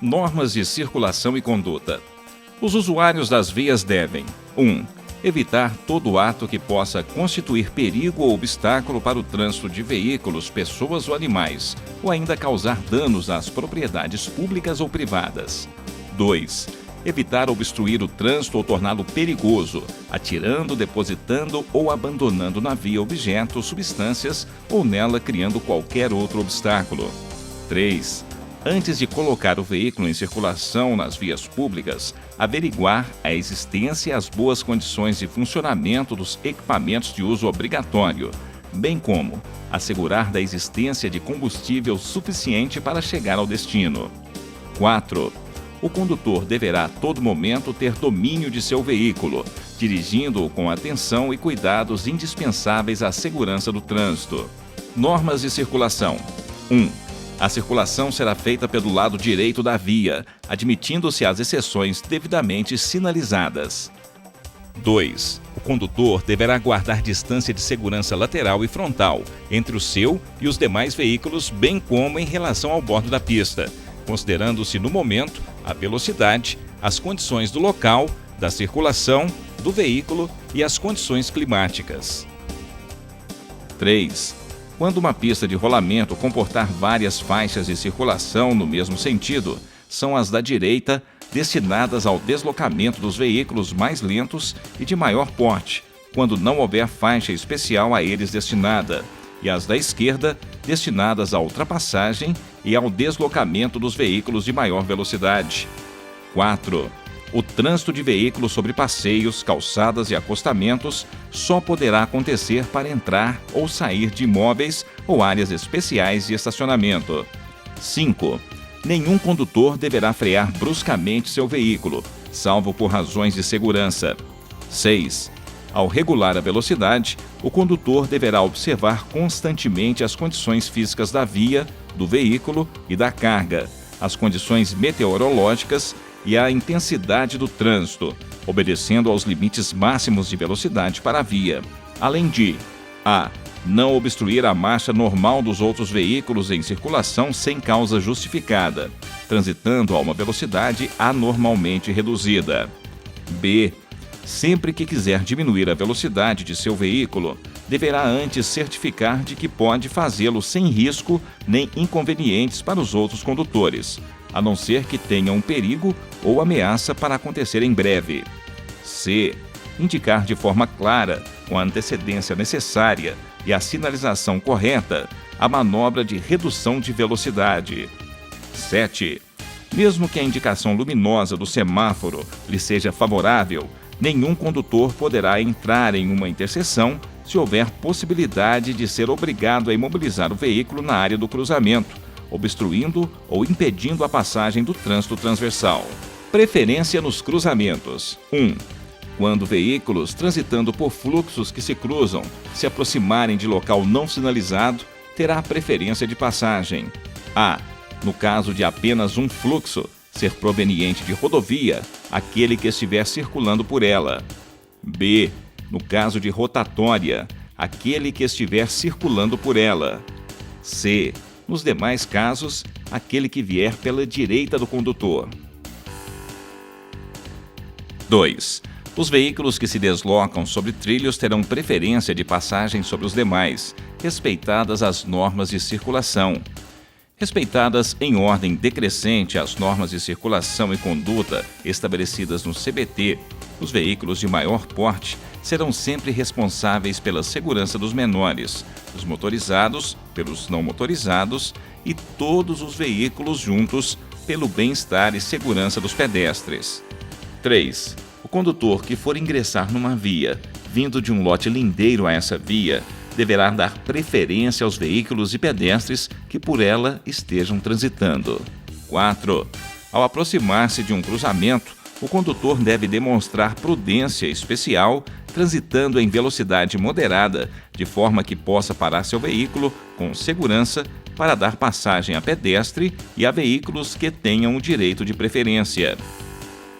Normas de circulação e conduta. Os usuários das vias devem: 1. Evitar todo ato que possa constituir perigo ou obstáculo para o trânsito de veículos, pessoas ou animais, ou ainda causar danos às propriedades públicas ou privadas. 2. Evitar obstruir o trânsito ou torná-lo perigoso, atirando, depositando ou abandonando na via objetos, substâncias ou nela criando qualquer outro obstáculo. 3. Antes de colocar o veículo em circulação nas vias públicas, averiguar a existência e as boas condições de funcionamento dos equipamentos de uso obrigatório, bem como assegurar da existência de combustível suficiente para chegar ao destino. 4. O condutor deverá a todo momento ter domínio de seu veículo, dirigindo-o com atenção e cuidados indispensáveis à segurança do trânsito. Normas de circulação. 1. A circulação será feita pelo lado direito da via, admitindo-se as exceções devidamente sinalizadas. 2. O condutor deverá guardar distância de segurança lateral e frontal entre o seu e os demais veículos, bem como em relação ao bordo da pista, considerando-se no momento a velocidade, as condições do local, da circulação, do veículo e as condições climáticas. 3. Quando uma pista de rolamento comportar várias faixas de circulação no mesmo sentido, são as da direita destinadas ao deslocamento dos veículos mais lentos e de maior porte, quando não houver faixa especial a eles destinada, e as da esquerda destinadas à ultrapassagem e ao deslocamento dos veículos de maior velocidade. 4. O trânsito de veículos sobre passeios, calçadas e acostamentos só poderá acontecer para entrar ou sair de imóveis ou áreas especiais de estacionamento. 5. Nenhum condutor deverá frear bruscamente seu veículo, salvo por razões de segurança. 6. Ao regular a velocidade, o condutor deverá observar constantemente as condições físicas da via, do veículo e da carga, as condições meteorológicas e a intensidade do trânsito, obedecendo aos limites máximos de velocidade para a via, além de a. Não obstruir a marcha normal dos outros veículos em circulação sem causa justificada, transitando a uma velocidade anormalmente reduzida. B. Sempre que quiser diminuir a velocidade de seu veículo, deverá antes certificar de que pode fazê-lo sem risco nem inconvenientes para os outros condutores, a não ser que tenha um perigo ou ameaça para acontecer em breve. C. Indicar de forma clara, com a antecedência necessária e a sinalização correta, a manobra de redução de velocidade. 7. Mesmo que a indicação luminosa do semáforo lhe seja favorável, nenhum condutor poderá entrar em uma interseção se houver possibilidade de ser obrigado a imobilizar o veículo na área do cruzamento, obstruindo ou impedindo a passagem do trânsito transversal. Preferência nos cruzamentos. 1. Quando veículos transitando por fluxos que se cruzam se aproximarem de local não sinalizado, terá preferência de passagem. A. No caso de apenas um fluxo, ser proveniente de rodovia, aquele que estiver circulando por ela. B. No caso de rotatória, aquele que estiver circulando por ela. C. Nos demais casos, aquele que vier pela direita do condutor. 2. Os veículos que se deslocam sobre trilhos terão preferência de passagem sobre os demais, respeitadas as normas de circulação. Respeitadas em ordem decrescente as normas de circulação e conduta estabelecidas no CBT, os veículos de maior porte serão sempre responsáveis pela segurança dos menores, os motorizados pelos não motorizados e todos os veículos juntos pelo bem-estar e segurança dos pedestres. 3. O condutor que for ingressar numa via, vindo de um lote lindeiro a essa via, deverá dar preferência aos veículos e pedestres que por ela estejam transitando. 4. Ao aproximar-se de um cruzamento, o condutor deve demonstrar prudência especial, transitando em velocidade moderada, de forma que possa parar seu veículo com segurança para dar passagem a pedestre e a veículos que tenham o direito de preferência.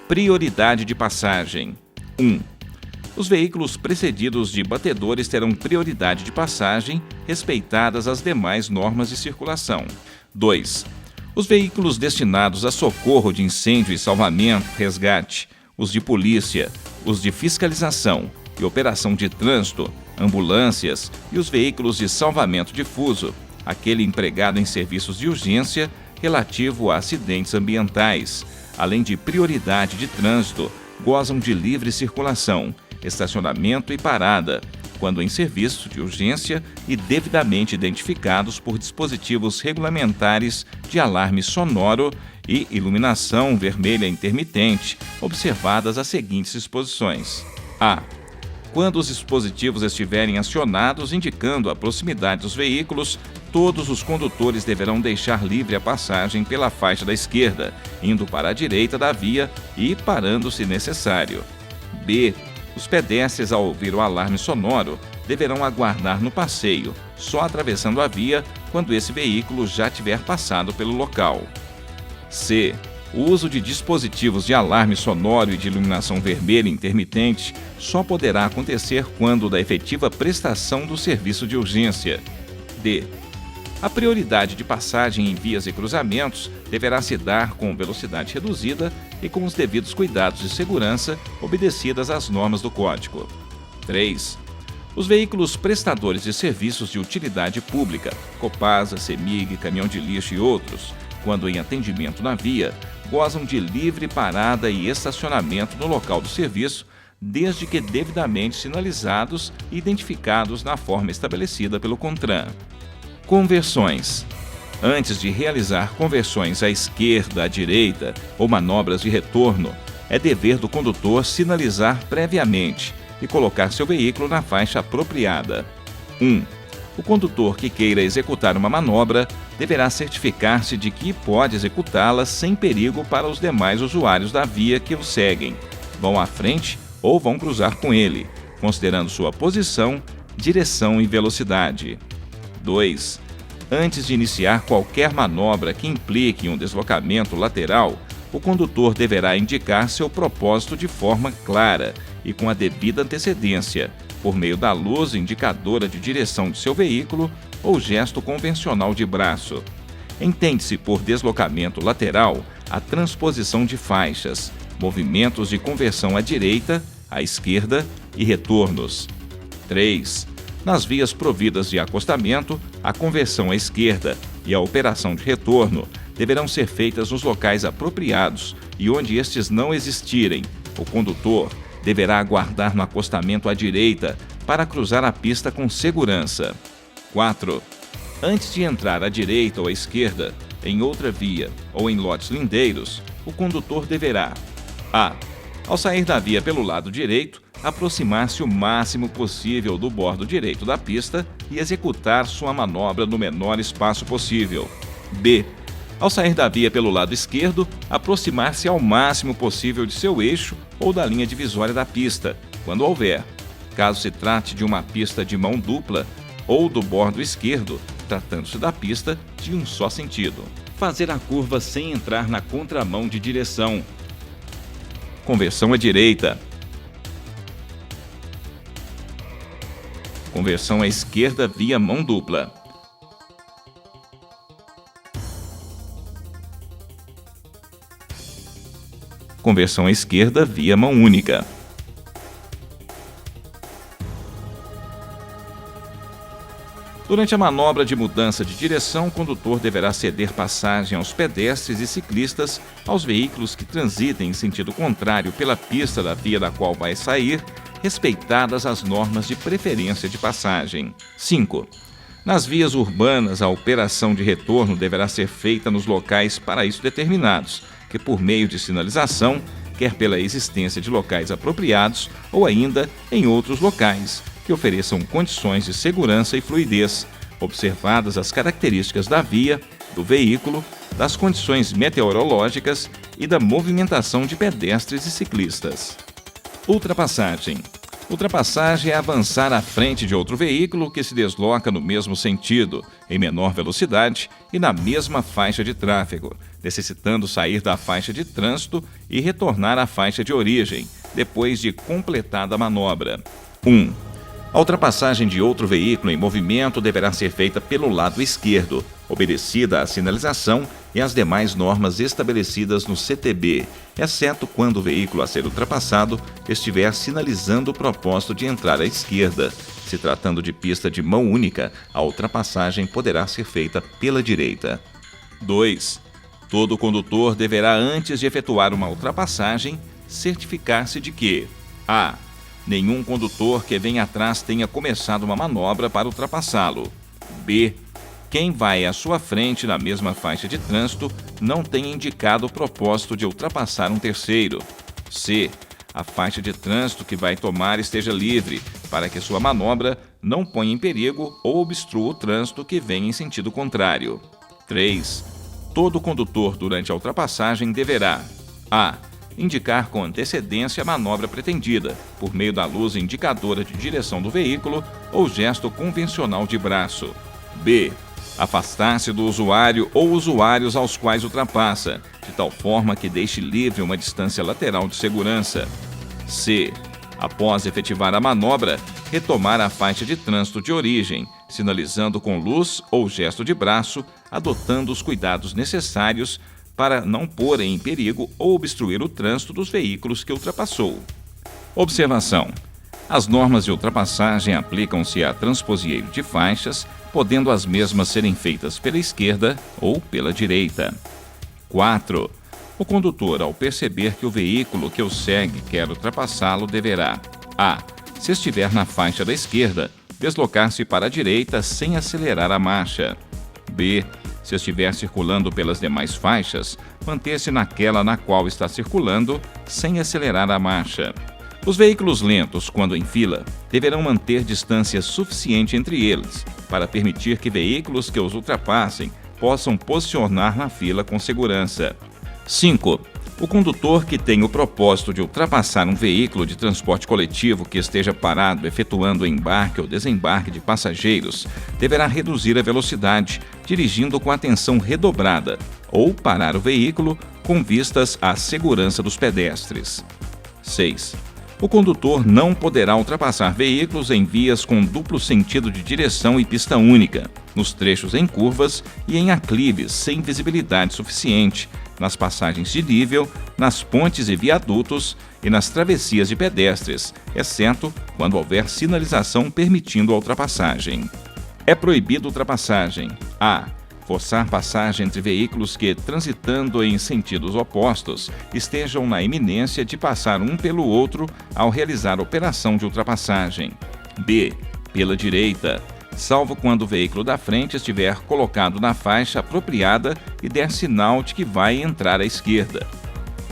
Prioridade de passagem. 1. Os veículos precedidos de batedores terão prioridade de passagem, respeitadas as demais normas de circulação. 2. Os veículos destinados a socorro de incêndio e salvamento, resgate, os de polícia, os de fiscalização e operação de trânsito, ambulâncias e os veículos de salvamento difuso, aquele empregado em serviços de urgência relativo a acidentes ambientais, além de prioridade de trânsito, gozam de livre circulação, estacionamento e parada, quando em serviço de urgência e devidamente identificados por dispositivos regulamentares de alarme sonoro e iluminação vermelha intermitente, observadas as seguintes disposições. A. Quando os dispositivos estiverem acionados indicando a proximidade dos veículos, todos os condutores deverão deixar livre a passagem pela faixa da esquerda, indo para a direita da via e parando se necessário. B. Os pedestres, ao ouvir o alarme sonoro, deverão aguardar no passeio, só atravessando a via quando esse veículo já tiver passado pelo local. C. O uso de dispositivos de alarme sonoro e de iluminação vermelha intermitente só poderá acontecer quando da efetiva prestação do serviço de urgência. D. A prioridade de passagem em vias e cruzamentos deverá se dar com velocidade reduzida e com os devidos cuidados de segurança, obedecidas às normas do Código. 3. Os veículos prestadores de serviços de utilidade pública, Copasa, CEMIG, caminhão de lixo e outros, quando em atendimento na via, gozam de livre parada e estacionamento no local do serviço, desde que devidamente sinalizados e identificados na forma estabelecida pelo CONTRAN. Conversões. Antes de realizar conversões à esquerda, à direita ou manobras de retorno, é dever do condutor sinalizar previamente e colocar seu veículo na faixa apropriada. 1. O condutor que queira executar uma manobra deverá certificar-se de que pode executá-la sem perigo para os demais usuários da via que o seguem, vão à frente ou vão cruzar com ele, considerando sua posição, direção e velocidade. 2. Antes de iniciar qualquer manobra que implique um deslocamento lateral, o condutor deverá indicar seu propósito de forma clara e com a devida antecedência, por meio da luz indicadora de direção de seu veículo ou gesto convencional de braço. Entende-se por deslocamento lateral a transposição de faixas, movimentos de conversão à direita, à esquerda e retornos. 3. Nas vias providas de acostamento, a conversão à esquerda e a operação de retorno deverão ser feitas nos locais apropriados e onde estes não existirem, o condutor deverá aguardar no acostamento à direita para cruzar a pista com segurança. 4. Antes de entrar à direita ou à esquerda, em outra via ou em lotes lindeiros, o condutor deverá: a. Ao sair da via pelo lado direito, aproximar-se o máximo possível do bordo direito da pista e executar sua manobra no menor espaço possível. B. Ao sair da via pelo lado esquerdo, aproximar-se ao máximo possível de seu eixo ou da linha divisória da pista, quando houver. Caso se trate de uma pista de mão dupla ou do bordo esquerdo, tratando-se da pista de um só sentido. Fazer a curva sem entrar na contramão de direção. Conversão à direita. Conversão à esquerda via mão dupla. Conversão à esquerda via mão única. Durante a manobra de mudança de direção, o condutor deverá ceder passagem aos pedestres e ciclistas, aos veículos que transitem em sentido contrário pela pista da via da qual vai sair, respeitadas as normas de preferência de passagem. 5. Nas vias urbanas, a operação de retorno deverá ser feita nos locais para isso determinados, que por meio de sinalização, quer pela existência de locais apropriados ou ainda em outros locais, que ofereçam condições de segurança e fluidez, observadas as características da via, do veículo, das condições meteorológicas e da movimentação de pedestres e ciclistas. Ultrapassagem. Ultrapassagem é avançar à frente de outro veículo que se desloca no mesmo sentido, em menor velocidade e na mesma faixa de tráfego, necessitando sair da faixa de trânsito e retornar à faixa de origem, depois de completada a manobra. 1. A ultrapassagem de outro veículo em movimento deverá ser feita pelo lado esquerdo, obedecida à sinalização e as demais normas estabelecidas no CTB, exceto quando o veículo a ser ultrapassado estiver sinalizando o propósito de entrar à esquerda. Se tratando de pista de mão única, a ultrapassagem poderá ser feita pela direita. 2. Todo condutor deverá, antes de efetuar uma ultrapassagem, certificar-se de que a. Nenhum condutor que vem atrás tenha começado uma manobra para ultrapassá-lo. B. Quem vai à sua frente na mesma faixa de trânsito não tenha indicado o propósito de ultrapassar um terceiro. C. A faixa de trânsito que vai tomar esteja livre, para que sua manobra não ponha em perigo ou obstrua o trânsito que vem em sentido contrário. 3. Todo condutor durante a ultrapassagem deverá a. Indicar com antecedência a manobra pretendida, por meio da luz indicadora de direção do veículo ou gesto convencional de braço. B. Afastar-se do usuário ou usuários aos quais ultrapassa, de tal forma que deixe livre uma distância lateral de segurança. C. Após efetivar a manobra, retomar a faixa de trânsito de origem, sinalizando com luz ou gesto de braço, adotando os cuidados necessários para não pôr em perigo ou obstruir o trânsito dos veículos que ultrapassou. Observação: as normas de ultrapassagem aplicam-se a transposieiro de faixas, podendo as mesmas serem feitas pela esquerda ou pela direita. 4. O condutor, ao perceber que o veículo que o segue quer ultrapassá-lo, deverá a. Se estiver na faixa da esquerda, deslocar-se para a direita sem acelerar a marcha. B. Se estiver circulando pelas demais faixas, manter-se naquela na qual está circulando, sem acelerar a marcha. Os veículos lentos, quando em fila, deverão manter distância suficiente entre eles, para permitir que veículos que os ultrapassem possam posicionar na fila com segurança. 5. O condutor que tem o propósito de ultrapassar um veículo de transporte coletivo que esteja parado efetuando o embarque ou desembarque de passageiros deverá reduzir a velocidade, dirigindo com atenção redobrada, ou parar o veículo com vistas à segurança dos pedestres. 6. O condutor não poderá ultrapassar veículos em vias com duplo sentido de direção e pista única, nos trechos em curvas e em aclives sem visibilidade suficiente, nas passagens de nível, nas pontes e viadutos e nas travessias de pedestres, exceto quando houver sinalização permitindo a ultrapassagem. É proibido ultrapassagem a. Forçar passagem entre veículos que, transitando em sentidos opostos, estejam na iminência de passar um pelo outro ao realizar a operação de ultrapassagem. B. Pela direita, salvo quando o veículo da frente estiver colocado na faixa apropriada e der sinal de que vai entrar à esquerda.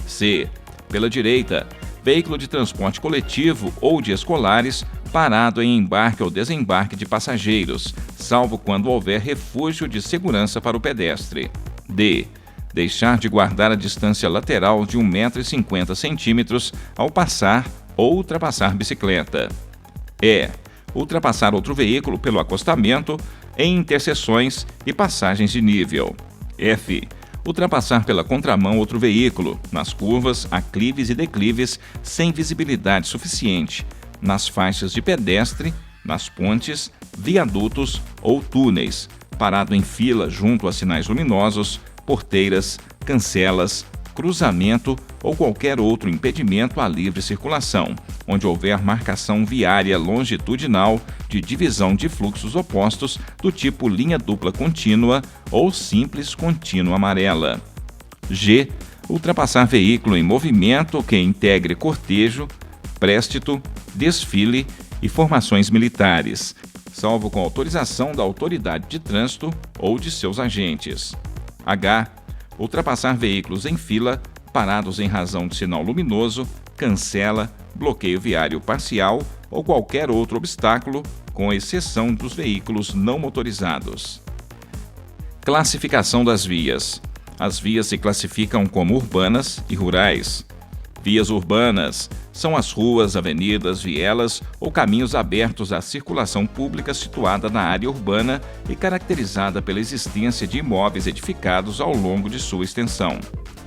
C. Pela direita, veículo de transporte coletivo ou de escolares parado em embarque ou desembarque de passageiros, salvo quando houver refúgio de segurança para o pedestre. D. Deixar de guardar a distância lateral de 1,50 m ao passar ou ultrapassar bicicleta. E. Ultrapassar outro veículo pelo acostamento, em interseções e passagens de nível. F. Ultrapassar pela contramão outro veículo, nas curvas, aclives e declives, sem visibilidade suficiente, nas faixas de pedestre, nas pontes, viadutos ou túneis, parado em fila junto a sinais luminosos, porteiras, cancelas, cruzamento ou qualquer outro impedimento à livre circulação, onde houver marcação viária longitudinal de divisão de fluxos opostos do tipo linha dupla contínua ou simples contínua amarela. G. Ultrapassar veículo em movimento que integre cortejo, préstito, desfile e formações militares, salvo com autorização da autoridade de trânsito ou de seus agentes. H. Ultrapassar veículos em fila, parados em razão de sinal luminoso, cancela, bloqueio viário parcial ou qualquer outro obstáculo, com exceção dos veículos não motorizados. Classificação das vias. As vias se classificam como urbanas e rurais. Vias urbanas são as ruas, avenidas, vielas ou caminhos abertos à circulação pública situada na área urbana e caracterizada pela existência de imóveis edificados ao longo de sua extensão.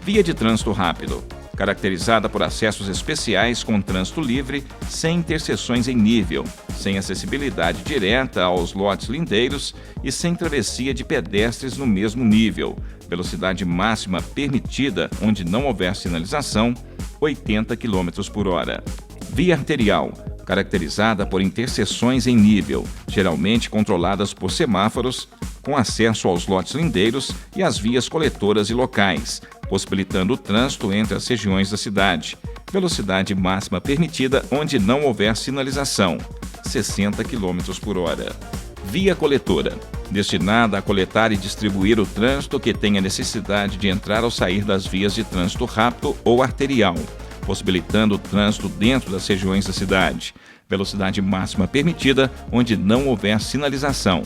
Via de trânsito rápido, caracterizada por acessos especiais com trânsito livre, sem interseções em nível, sem acessibilidade direta aos lotes lindeiros e sem travessia de pedestres no mesmo nível, Velocidade máxima permitida, onde não houver sinalização, 80 km por hora. Via arterial, caracterizada por interseções em nível, geralmente controladas por semáforos, com acesso aos lotes lindeiros e às vias coletoras e locais, possibilitando o trânsito entre as regiões da cidade. Velocidade máxima permitida, onde não houver sinalização, 60 km por hora. Via coletora, destinada a coletar e distribuir o trânsito que tenha necessidade de entrar ou sair das vias de trânsito rápido ou arterial, possibilitando o trânsito dentro das regiões da cidade. Velocidade máxima permitida, onde não houver sinalização,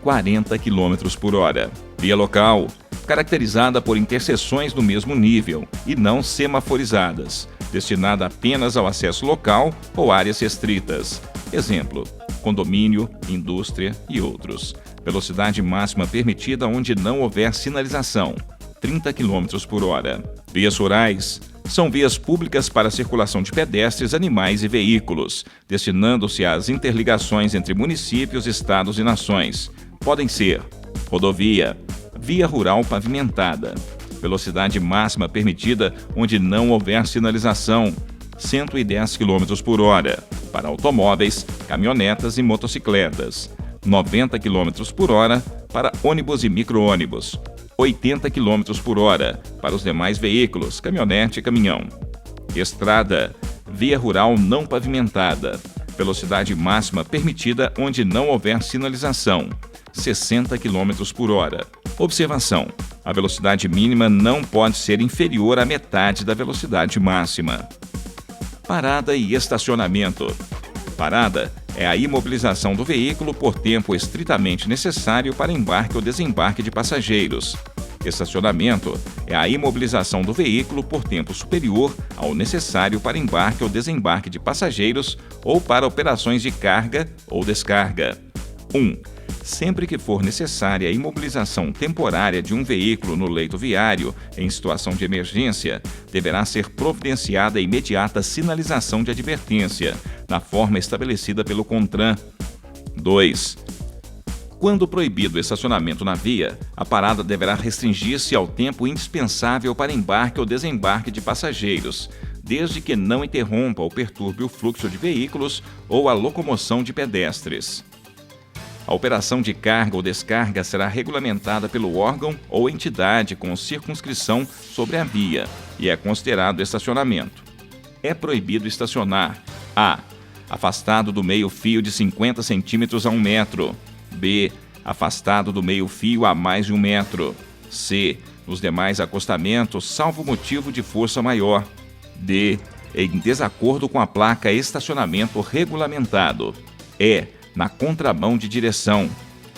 40 km por hora. Via local, caracterizada por interseções no mesmo nível e não semaforizadas, destinada apenas ao acesso local ou áreas restritas. Exemplo: condomínio, indústria e outros. Velocidade máxima permitida onde não houver sinalização, 30 km por hora. Vias rurais são vias públicas para a circulação de pedestres, animais e veículos, destinando-se às interligações entre municípios, estados e nações. Podem ser rodovia, via rural pavimentada. Velocidade máxima permitida onde não houver sinalização, 110 km por hora, para automóveis, caminhonetas e motocicletas. 90 km por hora para ônibus e micro-ônibus. 80 km por hora para os demais veículos, caminhonete e caminhão. Estrada, via rural não pavimentada. Velocidade máxima permitida onde não houver sinalização, 60 km por hora. Observação: a velocidade mínima não pode ser inferior à metade da velocidade máxima. Parada e estacionamento. Parada é a imobilização do veículo por tempo estritamente necessário para embarque ou desembarque de passageiros. Estacionamento é a imobilização do veículo por tempo superior ao necessário para embarque ou desembarque de passageiros ou para operações de carga ou descarga. 1. Sempre que for necessária a imobilização temporária de um veículo no leito viário em situação de emergência, deverá ser providenciada a imediata sinalização de advertência, na forma estabelecida pelo CONTRAN. 2. Quando proibido o estacionamento na via, a parada deverá restringir-se ao tempo indispensável para embarque ou desembarque de passageiros, desde que não interrompa ou perturbe o fluxo de veículos ou a locomoção de pedestres. A operação de carga ou descarga será regulamentada pelo órgão ou entidade com circunscrição sobre a via e é considerado estacionamento. É proibido estacionar: a. afastado do meio-fio de 50 centímetros a 1 metro. B. afastado do meio-fio a mais de 1 metro. C. nos demais acostamentos, salvo motivo de força maior. D. em desacordo com a placa estacionamento regulamentado. E. na contramão de direção.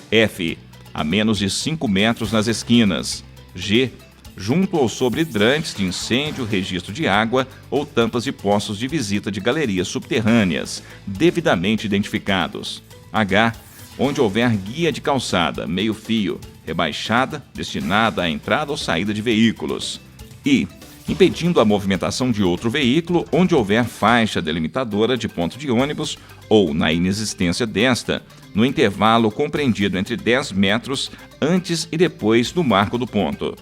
F. a menos de 5 metros nas esquinas. G. junto ou sobre hidrantes de incêndio, registro de água ou tampas de poços de visita de galerias subterrâneas, devidamente identificados. H. onde houver guia de calçada, meio-fio, rebaixada, destinada à entrada ou saída de veículos. I. impedindo a movimentação de outro veículo onde houver faixa delimitadora de ponto de ônibus ou, na inexistência desta, no intervalo compreendido entre 10 metros antes e depois do marco do ponto.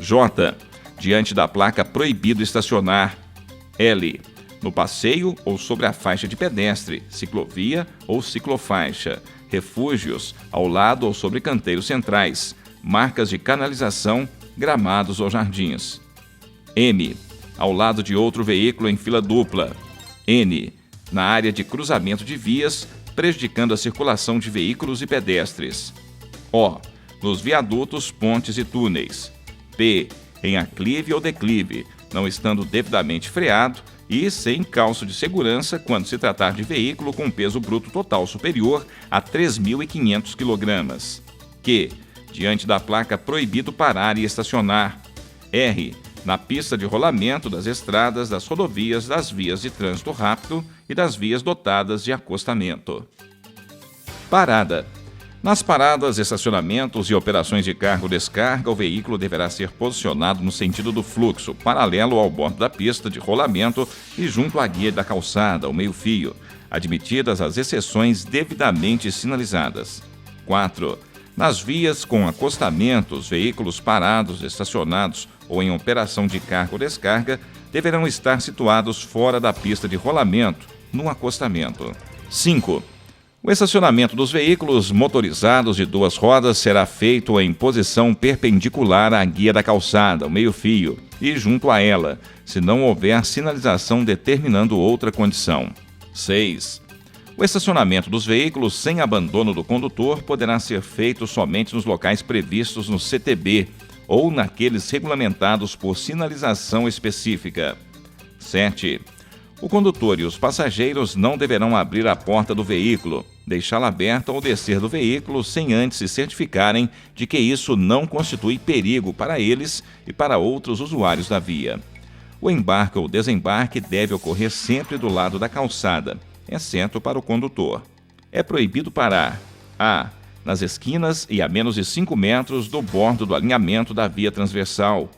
J. diante da placa proibido estacionar. L. no passeio ou sobre a faixa de pedestre, ciclovia ou ciclofaixa, refúgios ao lado ou sobre canteiros centrais, marcas de canalização, gramados ou jardins. M. ao lado de outro veículo em fila dupla. N. na área de cruzamento de vias, prejudicando a circulação de veículos e pedestres. O. nos viadutos, pontes e túneis. P. em aclive ou declive, não estando devidamente freado e sem calço de segurança quando se tratar de veículo com peso bruto total superior a 3.500 kg. Q. diante da placa proibido parar e estacionar. R. na pista de rolamento das estradas, das rodovias, das vias de trânsito rápido e das vias dotadas de acostamento. Parada. Nas paradas, estacionamentos e operações de carga ou descarga, o veículo deverá ser posicionado no sentido do fluxo, paralelo ao bordo da pista de rolamento e junto à guia da calçada, o meio-fio, admitidas as exceções devidamente sinalizadas. 4. Nas vias com acostamentos, veículos parados, estacionados ou em operação de carga ou descarga deverão estar situados fora da pista de rolamento, no acostamento. 5. O estacionamento dos veículos motorizados de duas rodas será feito em posição perpendicular à guia da calçada, o meio-fio, e junto a ela, se não houver sinalização determinando outra condição. 6. O estacionamento dos veículos sem abandono do condutor poderá ser feito somente nos locais previstos no CTB ou naqueles regulamentados por sinalização específica. 7. O condutor e os passageiros não deverão abrir a porta do veículo, deixá-la aberta ou descer do veículo sem antes se certificarem de que isso não constitui perigo para eles e para outros usuários da via. O embarque ou desembarque deve ocorrer sempre do lado da calçada, exceto para o condutor. É proibido parar: a. nas esquinas e a menos de 5 metros do bordo do alinhamento da via transversal.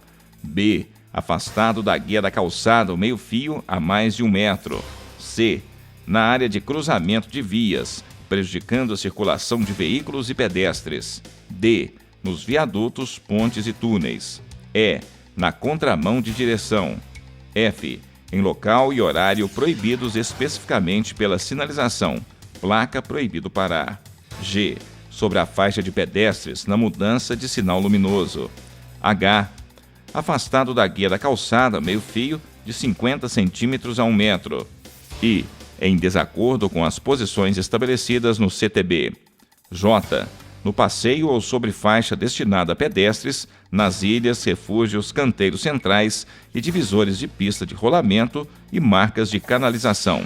b. afastado da guia da calçada, o meio-fio, a mais de 1 metro. c. na área de cruzamento de vias, prejudicando a circulação de veículos e pedestres. d. nos viadutos, pontes e túneis. e. na contramão de direção. f. em local e horário proibidos especificamente pela sinalização, placa proibido parar. g. sobre a faixa de pedestres na mudança de sinal luminoso. h. afastado da guia da calçada, meio-fio, de 50 centímetros a 1 metro. I. em desacordo com as posições estabelecidas no CTB. j. no passeio ou sobre faixa destinada a pedestres, nas ilhas, refúgios, canteiros centrais e divisores de pista de rolamento e marcas de canalização.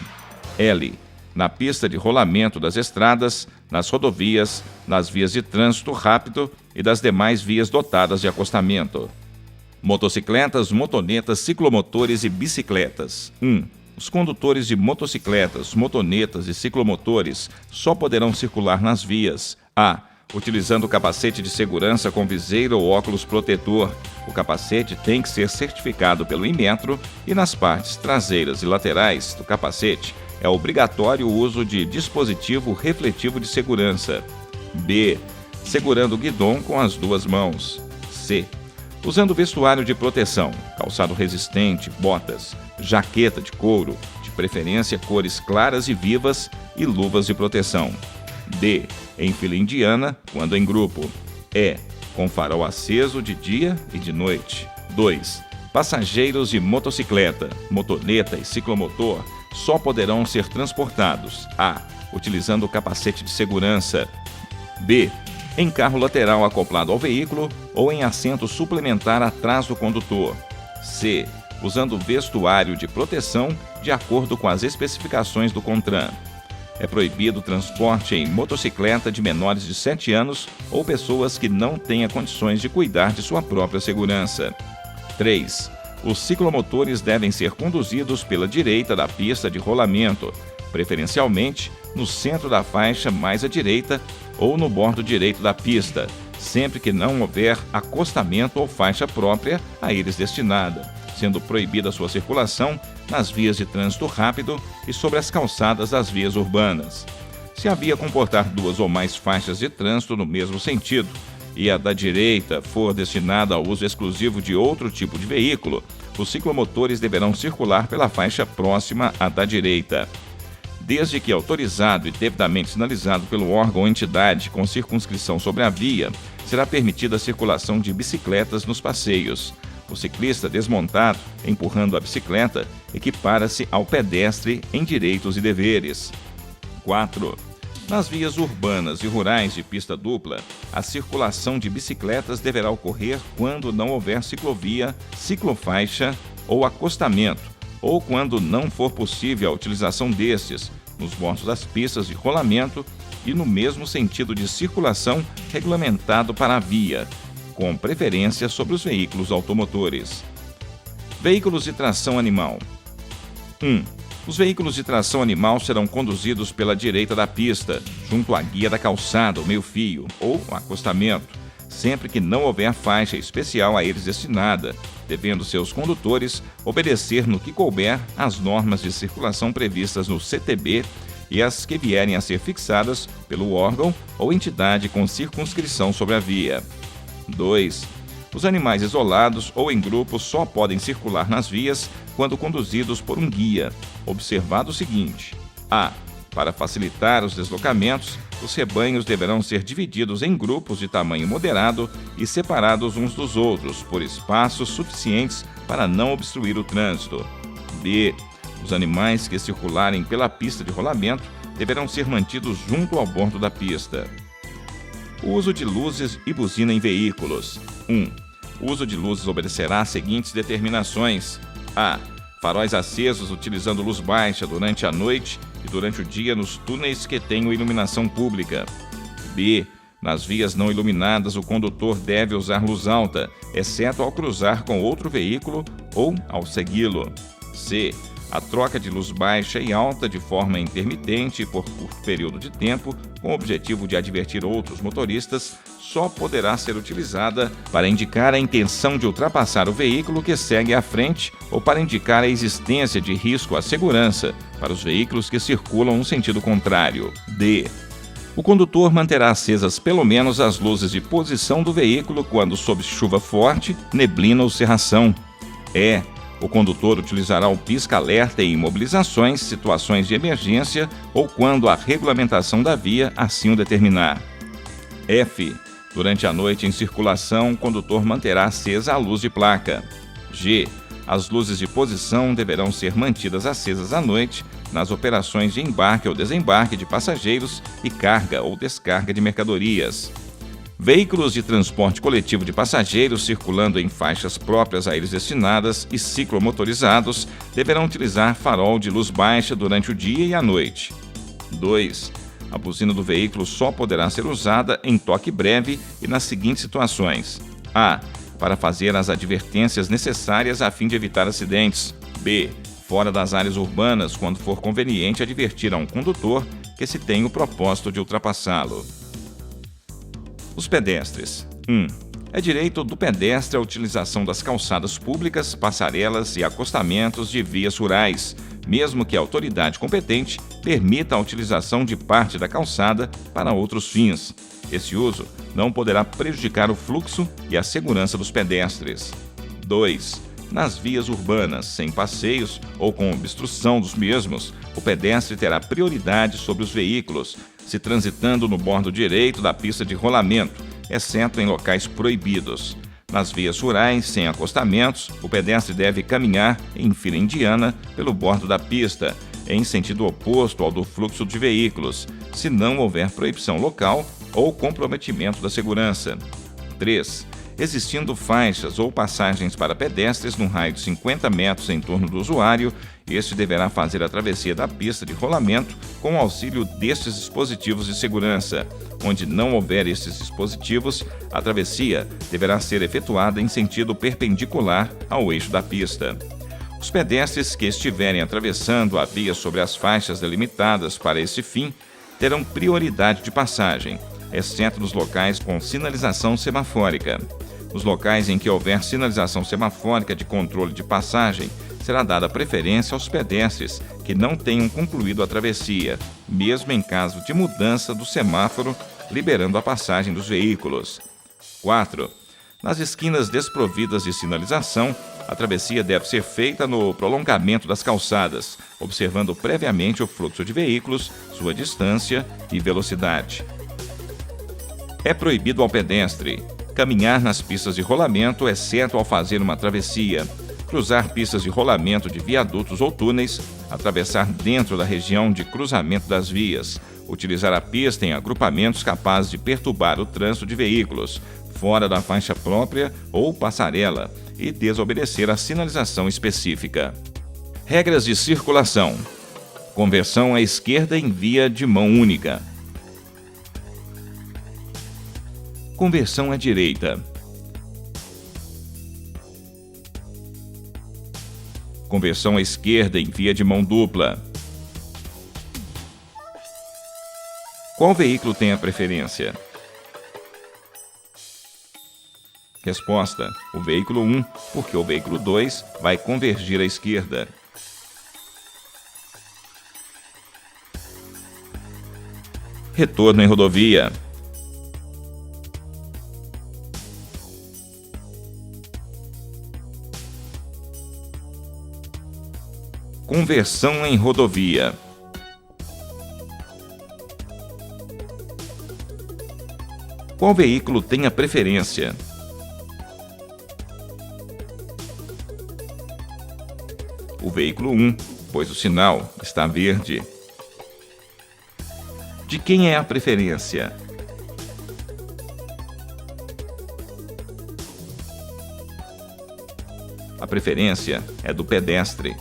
L. na pista de rolamento das estradas, nas rodovias, nas vias de trânsito rápido e das demais vias dotadas de acostamento. Motocicletas, motonetas, ciclomotores e bicicletas. 1. Os condutores de motocicletas, motonetas e ciclomotores só poderão circular nas vias: a. utilizando capacete de segurança com viseira ou óculos protetor. O capacete tem que ser certificado pelo Inmetro e nas partes traseiras e laterais do capacete é obrigatório o uso de dispositivo refletivo de segurança. b. segurando o guidão com as 2 mãos. c. usando vestuário de proteção, calçado resistente, botas, jaqueta de couro, de preferência cores claras e vivas, e luvas de proteção. D. em fila indiana, quando em grupo. E. com farol aceso de dia e de noite. 2. Passageiros de motocicleta, motoneta e ciclomotor só poderão ser transportados: a. utilizando o capacete de segurança. b. em carro lateral acoplado ao veículo ou em assento suplementar atrás do condutor. c. usando vestuário de proteção de acordo com as especificações do CONTRAN. É proibido o transporte em motocicleta de menores de 7 anos ou pessoas que não tenham condições de cuidar de sua própria segurança. 3. Os ciclomotores devem ser conduzidos pela direita da pista de rolamento, preferencialmente no centro da faixa mais à direita ou no bordo direito da pista, sempre que não houver acostamento ou faixa própria a eles destinada, sendo proibida sua circulação nas vias de trânsito rápido e sobre as calçadas das vias urbanas. Se a via comportar 2 ou mais faixas de trânsito no mesmo sentido e a da direita for destinada ao uso exclusivo de outro tipo de veículo, os ciclomotores deverão circular pela faixa próxima à da direita. Desde que autorizado e devidamente sinalizado pelo órgão ou entidade com circunscrição sobre a via, será permitida a circulação de bicicletas nos passeios. O ciclista desmontado, empurrando a bicicleta, equipara-se ao pedestre em direitos e deveres. 4. Nas vias urbanas e rurais de pista dupla, a circulação de bicicletas deverá ocorrer quando não houver ciclovia, ciclofaixa ou acostamento, ou quando não for possível a utilização destes, nos bordos das pistas de rolamento e no mesmo sentido de circulação regulamentado para a via, com preferência sobre os veículos automotores. Veículos de tração animal. 1. Os veículos de tração animal serão conduzidos pela direita da pista, junto à guia da calçada, o meio-fio, ou acostamento, sempre que não houver faixa especial a eles destinada, devendo seus condutores obedecer no que couber às normas de circulação previstas no CTB e as que vierem a ser fixadas pelo órgão ou entidade com circunscrição sobre a via. 2. Os animais isolados ou em grupos só podem circular nas vias quando conduzidos por um guia, observado o seguinte: a. Para facilitar os deslocamentos, os rebanhos deverão ser divididos em grupos de tamanho moderado e separados uns dos outros por espaços suficientes para não obstruir o trânsito. B. Os animais que circularem pela pista de rolamento deverão ser mantidos junto ao bordo da pista. O uso de luzes e buzina em veículos. 1. O uso de luzes obedecerá às seguintes determinações: a. Faróis acesos utilizando luz baixa durante a noite e durante o dia nos túneis que tenham iluminação pública. B. Nas vias não iluminadas, o condutor deve usar luz alta, exceto ao cruzar com outro veículo ou ao segui-lo. C. A troca de luz baixa e alta de forma intermitente por curto período de tempo, com o objetivo de advertir outros motoristas, só poderá ser utilizada para indicar a intenção de ultrapassar o veículo que segue à frente ou para indicar a existência de risco à segurança para os veículos que circulam no sentido contrário. D. O condutor manterá acesas pelo menos as luzes de posição do veículo quando sob chuva forte, neblina ou cerração. E. O condutor utilizará o pisca-alerta em imobilizações, situações de emergência ou quando a regulamentação da via assim o determinar. F. Durante a noite em circulação, o condutor manterá acesa a luz de placa. G. As luzes de posição deverão ser mantidas acesas à noite nas operações de embarque ou desembarque de passageiros e carga ou descarga de mercadorias. Veículos de transporte coletivo de passageiros circulando em faixas próprias a eles destinadas e ciclomotorizados deverão utilizar farol de luz baixa durante o dia e a noite. 2. A buzina do veículo só poderá ser usada em toque breve e nas seguintes situações: a. Para fazer as advertências necessárias a fim de evitar acidentes. B. Fora das áreas urbanas, quando for conveniente advertir a um condutor que se tem o propósito de ultrapassá-lo. Os pedestres. 1. É direito do pedestre a utilização das calçadas públicas, passarelas e acostamentos de vias rurais, mesmo que a autoridade competente permita a utilização de parte da calçada para outros fins. Esse uso não poderá prejudicar o fluxo e a segurança dos pedestres. 2. Nas vias urbanas, sem passeios ou com obstrução dos mesmos, o pedestre terá prioridade sobre os veículos, se transitando no bordo direito da pista de rolamento, exceto em locais proibidos. Nas vias rurais, sem acostamentos, o pedestre deve caminhar em fila indiana pelo bordo da pista, em sentido oposto ao do fluxo de veículos, se não houver proibição local ou comprometimento da segurança. 3. Existindo faixas ou passagens para pedestres num raio de 50 metros em torno do usuário, este deverá fazer a travessia da pista de rolamento com o auxílio destes dispositivos de segurança. Onde não houver estes dispositivos, a travessia deverá ser efetuada em sentido perpendicular ao eixo da pista. Os pedestres que estiverem atravessando a via sobre as faixas delimitadas para esse fim terão prioridade de passagem, exceto nos locais com sinalização semafórica. Nos locais em que houver sinalização semafórica de controle de passagem, será dada preferência aos pedestres que não tenham concluído a travessia, mesmo em caso de mudança do semáforo, liberando a passagem dos veículos. 4. Nas esquinas desprovidas de sinalização, a travessia deve ser feita no prolongamento das calçadas, observando previamente o fluxo de veículos, sua distância e velocidade. É proibido ao pedestre caminhar nas pistas de rolamento, exceto ao fazer uma travessia, cruzar pistas de rolamento de viadutos ou túneis, atravessar dentro da região de cruzamento das vias, utilizar a pista em agrupamentos capazes de perturbar o trânsito de veículos, fora da faixa própria ou passarela, e desobedecer a sinalização específica. Regras de circulação. Conversão à esquerda em via de mão única. Conversão à direita. Conversão à esquerda em via de mão dupla. Qual veículo tem a preferência? Resposta: o veículo 1, porque o veículo 2 vai convergir à esquerda. Retorno em rodovia. Conversão em rodovia. Qual veículo tem a preferência? O veículo 1, pois o sinal está verde. De quem é a preferência? A preferência é do pedestre.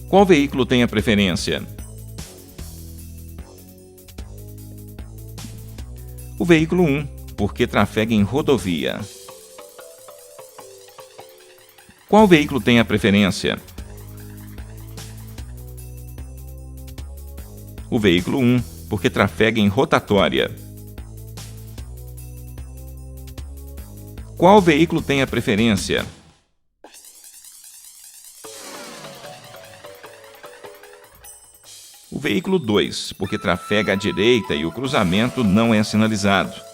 Qual veículo tem a preferência? O veículo 1, porque trafega em rodovia. Qual veículo tem a preferência? O veículo 1, porque trafega em rotatória. Qual veículo tem a preferência? O veículo 2, porque trafega à direita e o cruzamento não é sinalizado.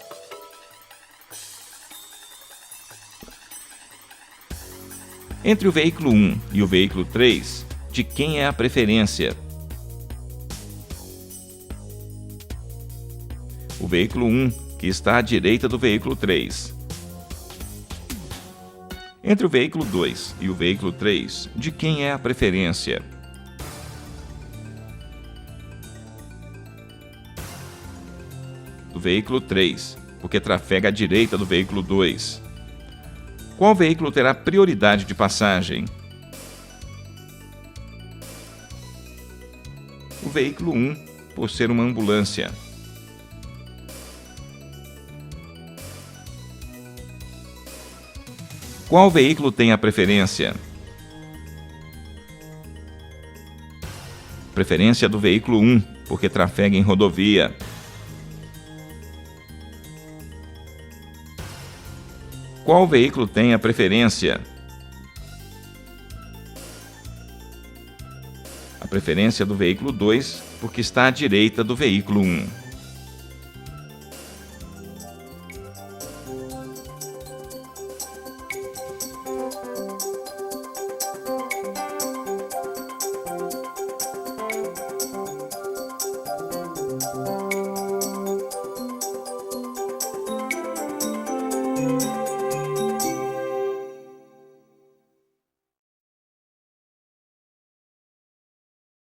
Entre o veículo 1 e o veículo 3, de quem é a preferência? O veículo 1, que está à direita do veículo 3. Entre o veículo 2 e o veículo 3, de quem é a preferência? Do veículo 3, porque trafega à direita do veículo 2. Qual veículo terá prioridade de passagem? O veículo 1, por ser uma ambulância. Qual veículo tem a preferência? Preferência do veículo 1, porque trafega em rodovia. Qual veículo tem a preferência? A preferência do veículo 2, porque está à direita do veículo 1.